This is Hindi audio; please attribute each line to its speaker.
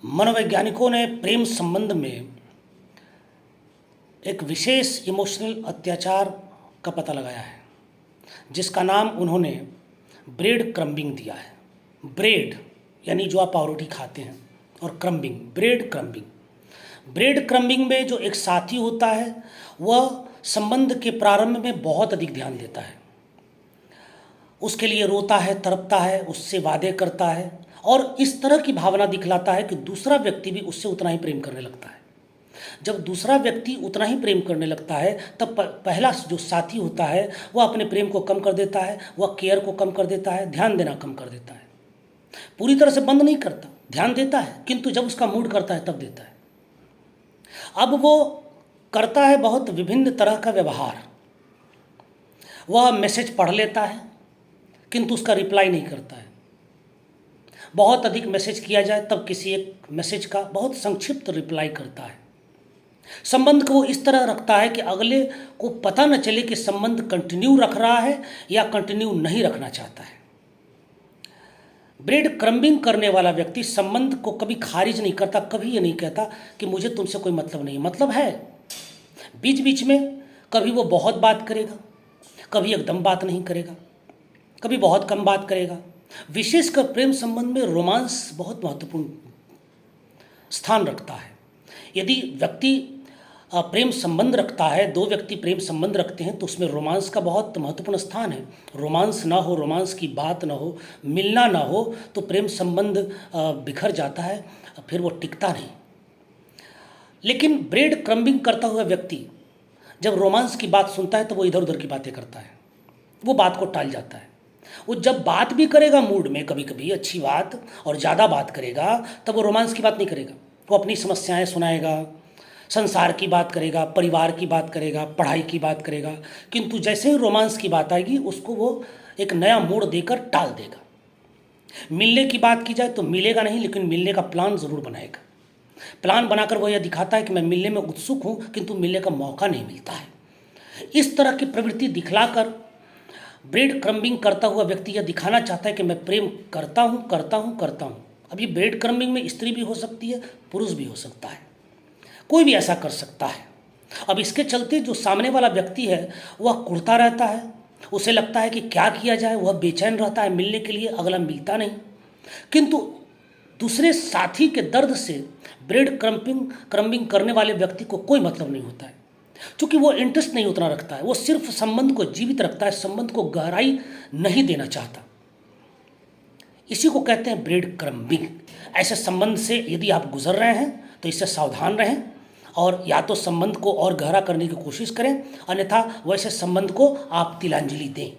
Speaker 1: मनोवैज्ञानिकों ने प्रेम संबंध में एक विशेष इमोशनल अत्याचार का पता लगाया है, जिसका नाम उन्होंने ब्रेड क्रम्बिंग दिया है। ब्रेड यानी जो आप पावरोटी खाते हैं, और crumbing, bread crumbing. Bread crumbing में जो एक साथी होता है वह संबंध के प्रारंभ में बहुत अधिक ध्यान देता है, उसके लिए रोता है, तड़पता है, उससे वादे करता है और इस तरह की भावना दिखलाता है कि दूसरा व्यक्ति भी उससे उतना ही प्रेम करने लगता है। जब दूसरा व्यक्ति उतना ही प्रेम करने लगता है तब पहला जो साथी होता है वह अपने प्रेम को कम कर देता है, वह केयर को कम कर देता है, ध्यान देना कम कर देता है। पूरी तरह से बंद नहीं करता, ध्यान देता है, किंतु जब उसका मूड करता है तब देता है। अब वो करता है बहुत विभिन्न तरह का व्यवहार। वह मैसेज पढ़ लेता है किंतु उसका रिप्लाई नहीं करता है। बहुत अधिक मैसेज किया जाए तब किसी एक मैसेज का बहुत संक्षिप्त रिप्लाई करता है। संबंध को वो इस तरह रखता है कि अगले को पता न चले कि संबंध कंटिन्यू रख रहा है या कंटिन्यू नहीं रखना चाहता है। ब्रेड क्रम्बिंग करने वाला व्यक्ति संबंध को कभी खारिज नहीं करता, कभी ये नहीं कहता कि मुझे तुमसे कोई मतलब नहीं। मतलब है, बीच बीच में कभी वो बहुत बात करेगा, कभी एकदम बात नहीं करेगा, कभी बहुत कम बात करेगा। विशेषकर प्रेम संबंध में रोमांस बहुत महत्वपूर्ण स्थान रखता है। यदि व्यक्ति प्रेम संबंध रखता है, दो व्यक्ति प्रेम संबंध रखते हैं तो उसमें रोमांस का बहुत महत्वपूर्ण स्थान है। रोमांस ना हो, रोमांस की बात ना हो, मिलना ना हो तो प्रेम संबंध बिखर जाता है, फिर वो टिकता नहीं। लेकिन ब्रेड क्रम्बिंग करता हुआ व्यक्ति जब रोमांस की बात सुनता है तो वो इधर उधर की बातें करता है, वो बात को टाल जाता है। वो जब बात भी करेगा मूड में, कभी कभी अच्छी बात और ज़्यादा बात करेगा, तब वो रोमांस की बात नहीं करेगा। वो अपनी समस्याएं सुनाएगा, संसार की बात करेगा, परिवार की बात करेगा, पढ़ाई की बात करेगा। किंतु जैसे ही रोमांस की बात आएगी उसको वो एक नया मोड़ देकर टाल देगा। मिलने की बात की जाए तो मिलेगा नहीं, लेकिन मिलने का प्लान ज़रूर बनाएगा। प्लान बनाकर वो यह दिखाता है कि मैं मिलने में उत्सुक हूँ, किंतु मिलने का मौका नहीं मिलता है। इस तरह की प्रवृत्ति दिखलाकर ब्रेड क्रम्बिंग करता हुआ व्यक्ति यह दिखाना चाहता है कि मैं प्रेम करता हूँ, करता हूँ, करता हूँ। अब ये ब्रेड क्रम्बिंग में स्त्री भी हो सकती है, पुरुष भी हो सकता है, कोई भी ऐसा कर सकता है। अब इसके चलते जो सामने वाला व्यक्ति है वह कुढ़ता रहता है, उसे लगता है कि क्या किया जाए, वह बेचैन रहता है मिलने के लिए, अगला मिलता नहीं। किंतु दूसरे साथी के दर्द से ब्रेड क्रम्बिंग करने वाले व्यक्ति को कोई मतलब नहीं होता है, क्योंकि वो इंटरेस्ट नहीं उतना रखता है। वो सिर्फ संबंध को जीवित रखता है, संबंध को गहराई नहीं देना चाहता। इसी को कहते हैं ब्रेड क्रम्बिंग। ऐसे संबंध से यदि आप गुजर रहे हैं तो इससे सावधान रहें और या तो संबंध को और गहरा करने की कोशिश करें, अन्यथा वैसे संबंध को आप तिलांजलि दें।